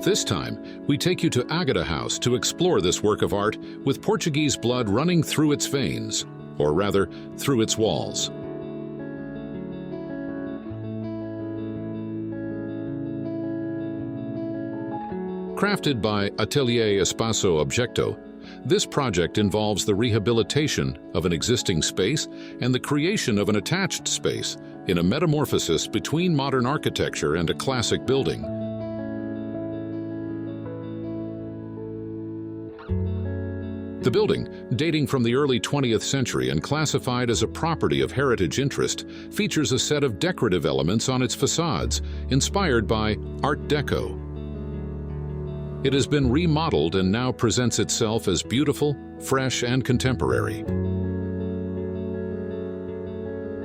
This time, we take you to Águeda House to explore this work of art with Portuguese blood running through its veins, or rather, through its walls. Crafted by Atelier Espaço Objecto, this project involves the rehabilitation of an existing space and the creation of an attached space in a metamorphosis between modern architecture and a classic building. The building, dating from the early 20th century and classified as a property of heritage interest, features a set of decorative elements on its facades, inspired by Art Deco. It has been remodeled and now presents itself as beautiful, fresh, and contemporary.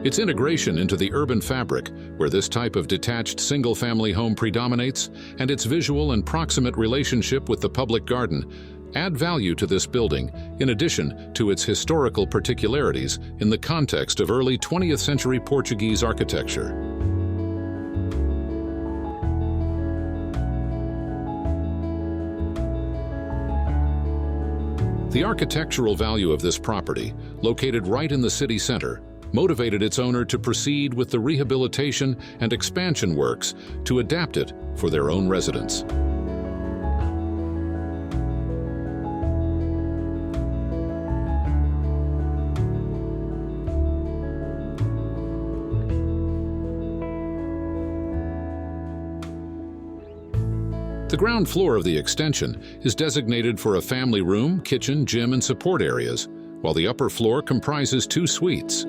Its integration into the urban fabric, where this type of detached single-family home predominates, and its visual and proximate relationship with the public garden, add value to this building, in addition to its historical particularities in the context of early 20th century Portuguese architecture. The architectural value of this property, located right in the city center, motivated its owner to proceed with the rehabilitation and expansion works to adapt it for their own residents. The ground floor of the extension is designated for a family room, kitchen, gym, and support areas, while the upper floor comprises 2 suites.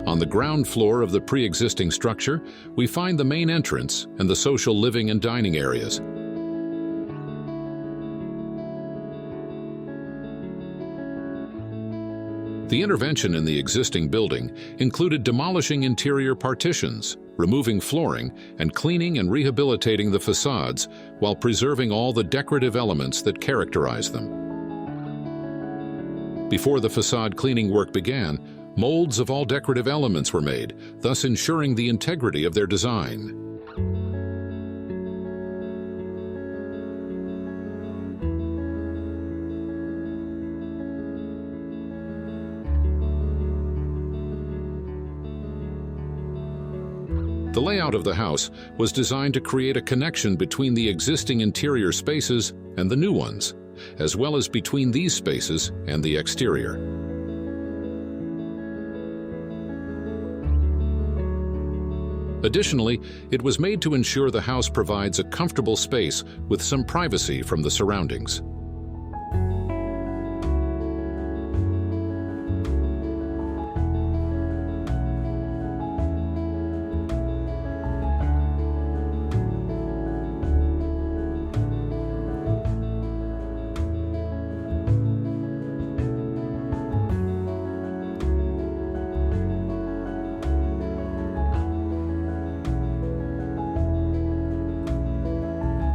On the ground floor of the pre-existing structure, we find the main entrance and the social living and dining areas. The intervention in the existing building included demolishing interior partitions, removing flooring, and cleaning and rehabilitating the facades while preserving all the decorative elements that characterize them. Before the facade cleaning work began, molds of all decorative elements were made, thus ensuring the integrity of their design. The layout of the house was designed to create a connection between the existing interior spaces and the new ones, as well as between these spaces and the exterior. Additionally, it was made to ensure the house provides a comfortable space with some privacy from the surroundings.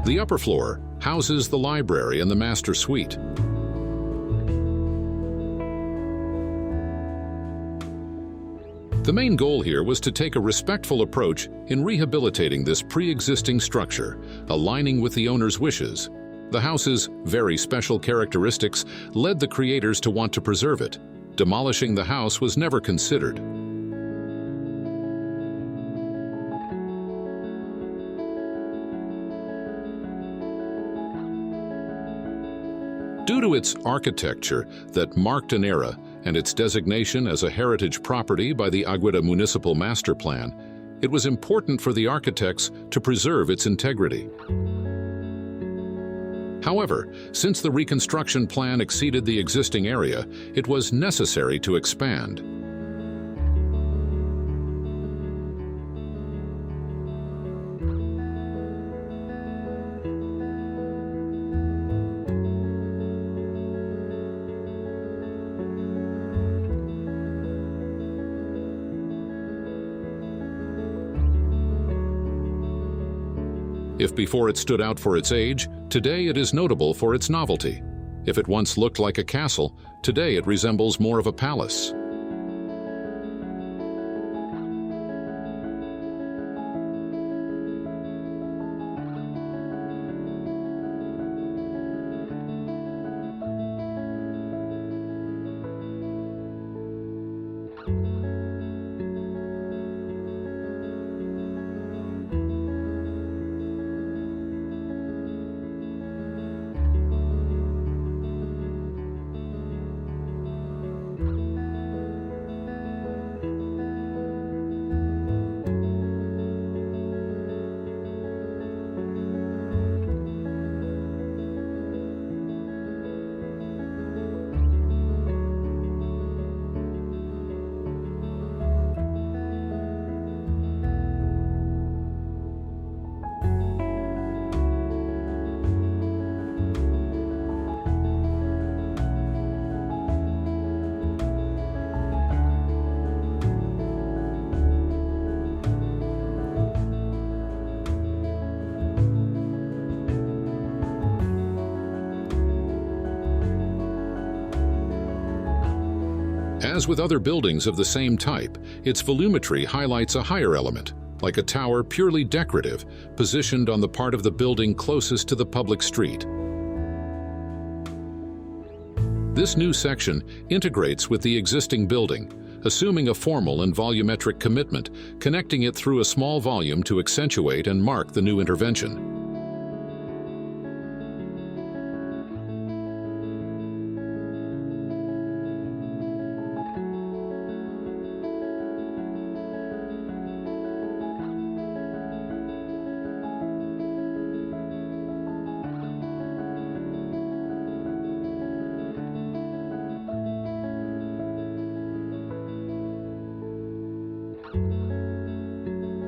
The upper floor houses the library and the master suite. The main goal here was to take a respectful approach in rehabilitating this pre-existing structure, aligning with the owner's wishes. The house's very special characteristics led the creators to want to preserve it. Demolishing the house was never considered. Due to its architecture that marked an era and its designation as a heritage property by the Águeda Municipal Master Plan, it was important for the architects to preserve its integrity. However, since the reconstruction plan exceeded the existing area, it was necessary to expand. If before it stood out for its age, today it is notable for its novelty. If it once looked like a castle, today it resembles more of a palace. As with other buildings of the same type, its volumetry highlights a higher element, like a tower purely decorative, positioned on the part of the building closest to the public street. This new section integrates with the existing building, assuming a formal and volumetric commitment, connecting it through a small volume to accentuate and mark the new intervention.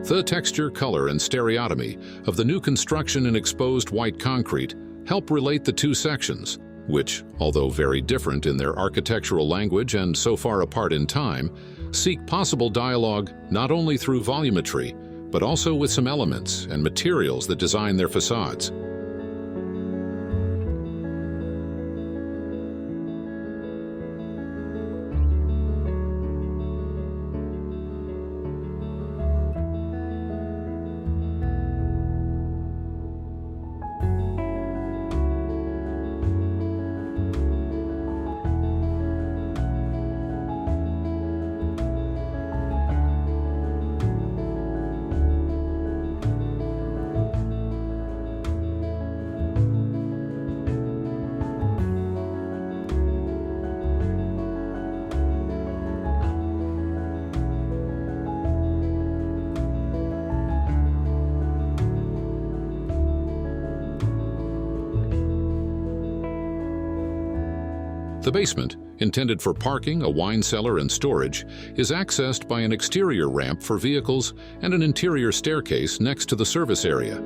The texture, color, and stereotomy of the new construction in exposed white concrete help relate the two sections, which, although very different in their architectural language and so far apart in time, seek possible dialogue not only through volumetry, but also with some elements and materials that design their facades. The basement, intended for parking, a wine cellar, and storage, is accessed by an exterior ramp for vehicles and an interior staircase next to the service area.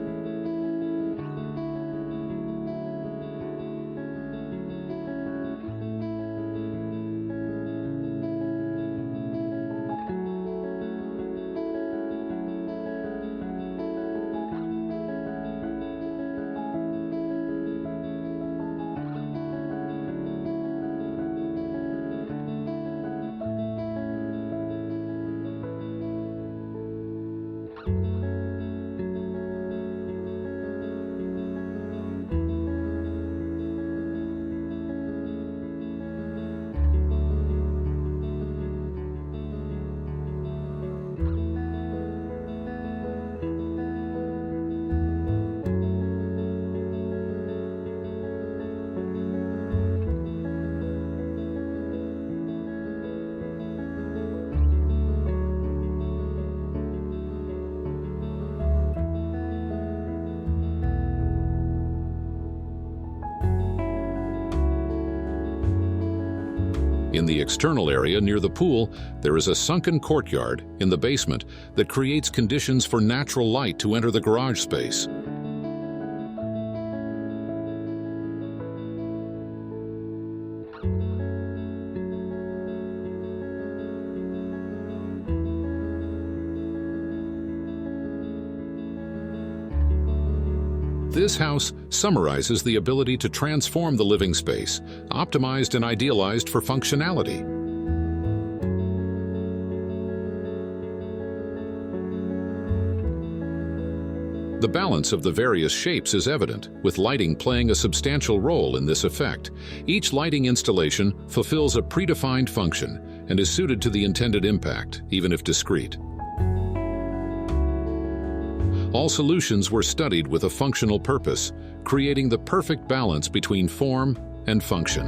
In the external area near the pool, there is a sunken courtyard in the basement that creates conditions for natural light to enter the garage space. This house summarizes the ability to transform the living space, optimized and idealized for functionality. The balance of the various shapes is evident, with lighting playing a substantial role in this effect. Each lighting installation fulfills a predefined function and is suited to the intended impact, even if discrete. All solutions were studied with a functional purpose, creating the perfect balance between form and function.